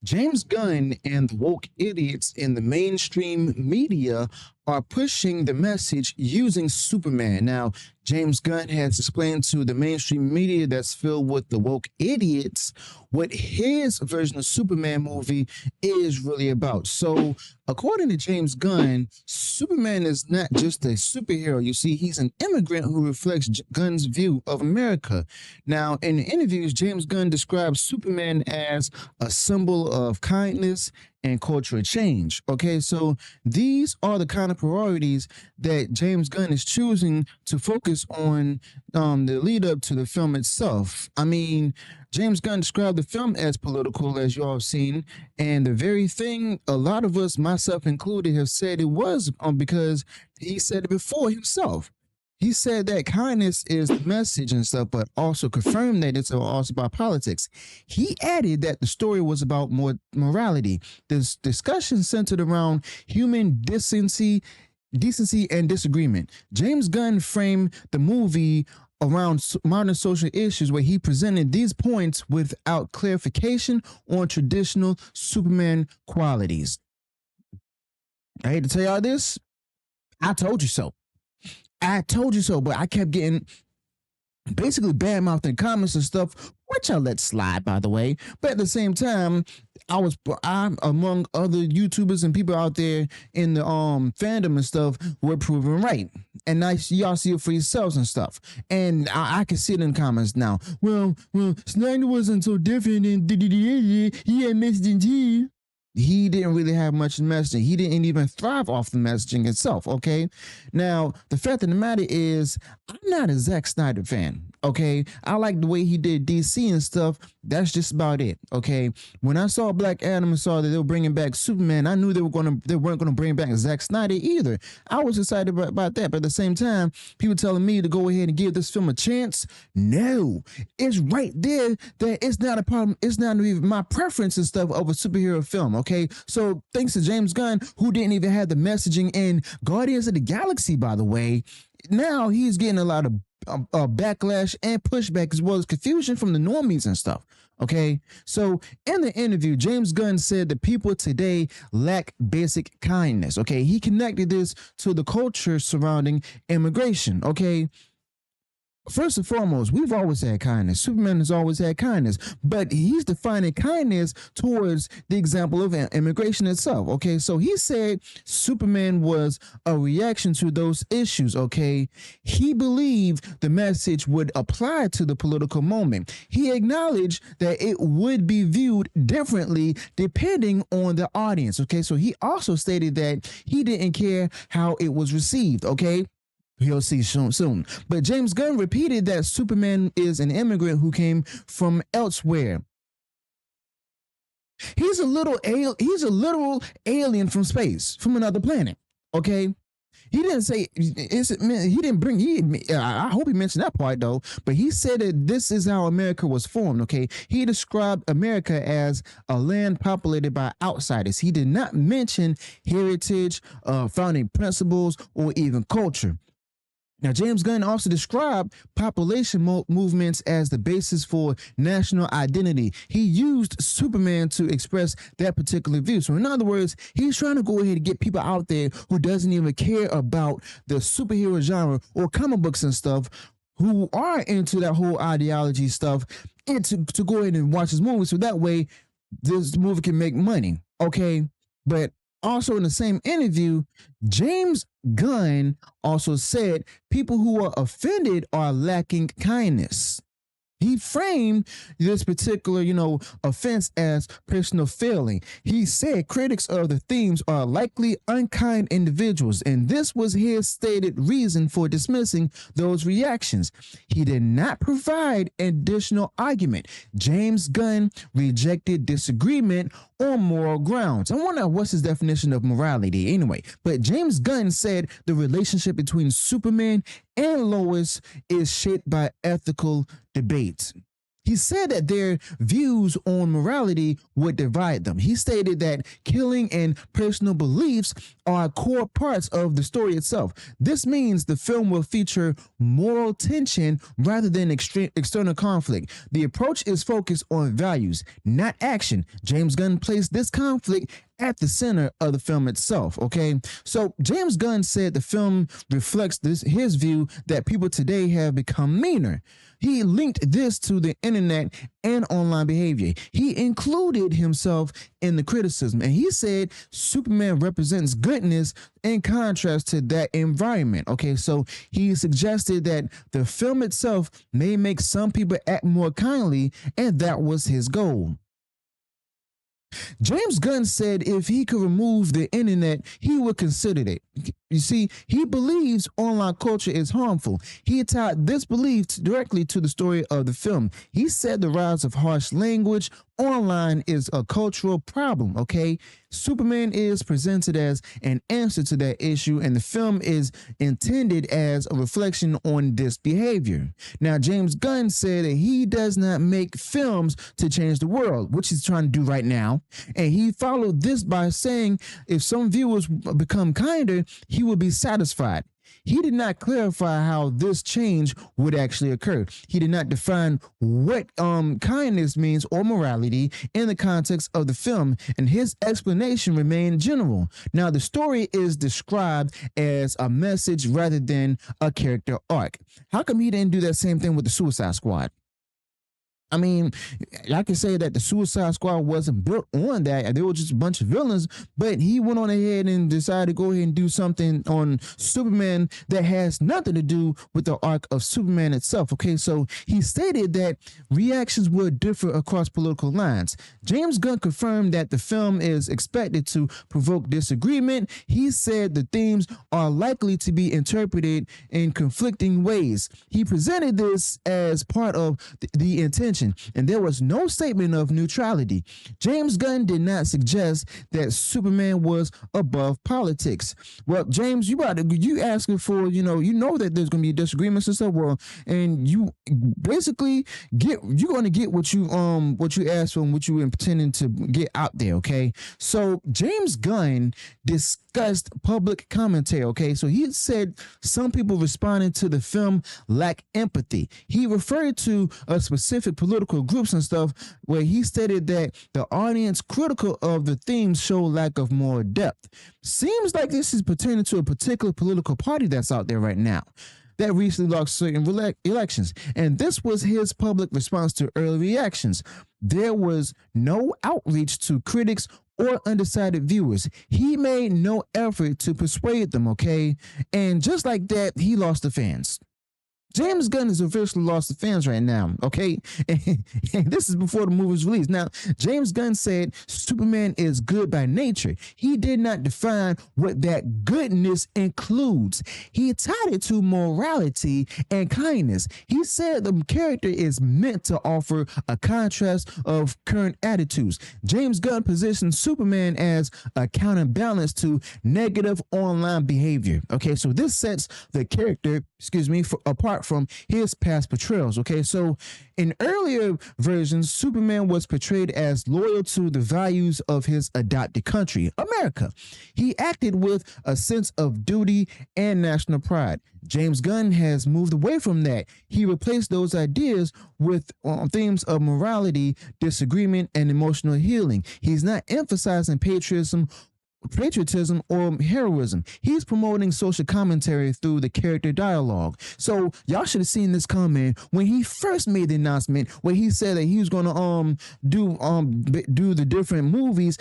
James Gunn and the woke idiots in the mainstream media are pushing the message using Superman. Now, James Gunn has explained to the mainstream media that's filled with the woke idiots what his version of Superman movie is really about. So, according to James Gunn, Superman is not just a superhero. You see, he's an immigrant who reflects Gunn's view of America. Now, in interviews, James Gunn describes Superman as a symbol of kindness and cultural change. Okay, so these are the kind of priorities that James Gunn is choosing to focus on the lead up to the film itself. I mean, James Gunn described the film as political, as you all have seen, and the very thing a lot of us, myself included, have said it was because he said it before himself. He said that kindness is the message and stuff, but also confirmed that it's also about politics. He added that the story was about more morality. This discussion centered around human decency and disagreement. James Gunn framed the movie around modern social issues where he presented these points without clarification on traditional Superman qualities. I hate to tell y'all this. I told you so. I told you so, but I kept getting basically bad mouthed in comments and stuff, which I let slide, by the way. But at the same time, I'm among other YouTubers and people out there in the fandom and stuff were proven right. And y'all see it for yourselves and stuff. And I can see it in comments now. Well, Snyder wasn't so different and he had messaging. He didn't really have much messaging. He didn't even thrive off the messaging itself, okay? Now, the fact of the matter is, I'm not a Zack Snyder fan, okay? I like the way he did DC and stuff. That's just about it, okay? When I saw Black Adam and saw that they were bringing back Superman, I knew they weren't gonna bring back Zack Snyder either. I was excited about that, but at the same time, people telling me to go ahead and give this film a chance. No, it's right there that it's not a problem. It's not even my preference and stuff of a superhero film, okay? So thanks to James Gunn, who didn't even have the messaging in Guardians of the Galaxy, by the way, now he's getting a lot of backlash and pushback as well as confusion from the normies and stuff. Okay, so in the interview, James Gunn said that people today lack basic kindness. Okay, he connected this to the culture surrounding immigration. Okay, first and foremost, we've always had kindness. Superman has always had kindness, but he's defining kindness towards the example of immigration itself. Okay, so he said Superman was a reaction to those issues. Okay, he believed the message would apply to the political moment. He acknowledged that it would be viewed differently depending on the audience. Okay, so he also stated that he didn't care how it was received. Okay, he'll see soon. But James Gunn repeated that Superman is an immigrant who came from elsewhere. He's a literal alien from space, from another planet. Okay. He didn't say he didn't bring. I hope he mentioned that part though. But he said that this is how America was formed. Okay, he described America as a land populated by outsiders. He did not mention heritage, founding principles, or even culture. Now, James Gunn also described population movements as the basis for national identity. He used Superman to express that particular view. So in other words, he's trying to go ahead and get people out there who doesn't even care about the superhero genre or comic books and stuff, who are into that whole ideology stuff, and to go ahead and watch his movie. So that way, this movie can make money. Okay, but also in the same interview, James Gunn also said people who are offended are lacking kindness. He framed this particular, offense as personal failing. He said critics of the themes are likely unkind individuals, and this was his stated reason for dismissing those reactions. He did not provide additional argument. James Gunn rejected disagreement on moral grounds. I wonder what's his definition of morality anyway. But James Gunn said the relationship between Superman and Lois is shaped by ethical debates. He said that their views on morality would divide them. He stated that killing and personal beliefs are core parts of the story itself. This means the film will feature moral tension rather than external conflict. The approach is focused on values, not action. James Gunn placed this conflict at the center of the film itself. Okay, so James Gunn said the film reflects his view that people today have become meaner. He linked this to the internet and online behavior. He included himself in the criticism, and he said Superman represents goodness in contrast to that environment. Okay, so he suggested that the film itself may make some people act more kindly, and that was his goal. James Gunn said if he could remove the internet, he would consider it. You see, he believes online culture is harmful. He tied this belief directly to the story of the film. He said the rise of harsh language online is a cultural problem, okay? Superman is presented as an answer to that issue, and the film is intended as a reflection on this behavior. Now, James Gunn said that he does not make films to change the world, which he's trying to do right now. And he followed this by saying if some viewers become kinder, he will be satisfied. He did not clarify how this change would actually occur. He did not define what kindness means or morality in the context of the film, and his explanation remained general. Now, the story is described as a message rather than a character arc. How come he didn't do that same thing with the Suicide Squad? I mean, I can say that the Suicide Squad wasn't built on that. There were just a bunch of villains, but he went on ahead and decided to go ahead and do something on Superman that has nothing to do with the arc of Superman itself. Okay, so he stated that reactions would differ across political lines. James Gunn confirmed that the film is expected to provoke disagreement. He said the themes are likely to be interpreted in conflicting ways. He presented this as part of the intention, and there was no statement of neutrality. James Gunn did not suggest that Superman was above politics. Well, James, you asking for, you know that there's going to be disagreements and stuff. Well, and you basically you're going to get what you asked for and what you were intending to get out there. Okay, so James Gunn discussed public commentary. Okay, so he said some people responding to the film lack empathy. He referred to a specific political groups and stuff where he stated that the audience critical of the themes show lack of moral depth. Seems like this is pertaining to a particular political party that's out there right now that recently lost certain elections. And this was his public response to early reactions. There was no outreach to critics or undecided viewers. He made no effort to persuade them, okay? And just like that, he lost the fans. James Gunn has officially lost the fans right now, okay? And this is before the movie was released. Now, James Gunn said Superman is good by nature. He did not define what that goodness includes. He tied it to morality and kindness. He said the character is meant to offer a contrast of current attitudes. James Gunn positioned Superman as a counterbalance to negative online behavior. Okay, so this sets the character, apart from his past portrayals. Okay, so in earlier versions, Superman was portrayed as loyal to the values of his adopted country, America. He acted with a sense of duty and national pride. James Gunn has moved away from that. He replaced those ideas with themes of morality, disagreement, and emotional healing. He's not emphasizing patriotism or heroism. He's promoting social commentary through the character dialogue. So y'all should have seen this comment when he first made the announcement where he said that he was going to do the different movies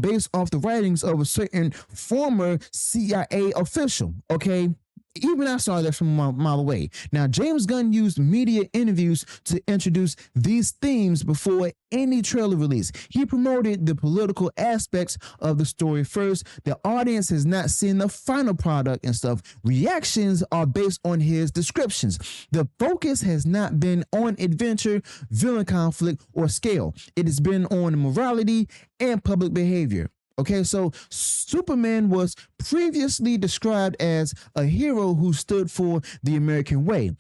based off the writings of a certain former CIA official. Okay, even I saw that from a mile away. Now, James Gunn used media interviews to introduce these themes before any trailer release. He promoted the political aspects of the story first. The audience has not seen the final product and stuff. Reactions are based on his descriptions. The focus has not been on adventure, villain conflict, or scale. It has been on morality and public behavior. Okay, so Superman was previously described as a hero who stood for the American way.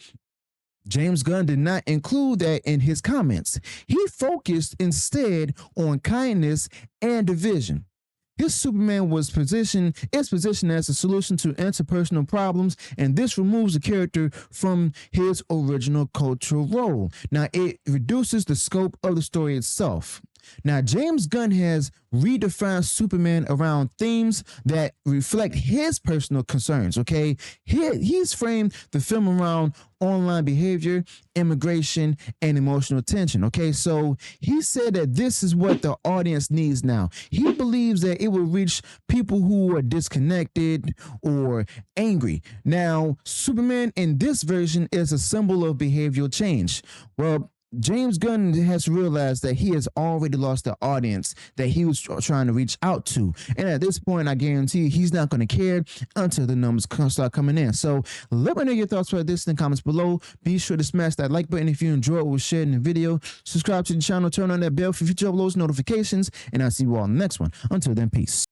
James Gunn did not include that in his comments. He focused instead on kindness and division. His Superman is positioned as a solution to interpersonal problems, and this removes the character from his original cultural role. Now, it reduces the scope of the story itself. Now, James Gunn has redefined Superman around themes that reflect his personal concerns, okay? He's framed the film around online behavior, immigration, and emotional tension, okay? So he said that this is what the audience needs now. He believes that it will reach people who are disconnected or angry. Now, Superman in this version is a symbol of behavioral change. Well, James Gunn has realized that he has already lost the audience that he was trying to reach out to. And at this point, I guarantee you, he's not going to care until the numbers start coming in. So let me know your thoughts about this in the comments below. Be sure to smash that like button if you enjoyed what was shared in the video. Subscribe to the channel, turn on that bell for future uploads, notifications, and I'll see you all in the next one. Until then, peace.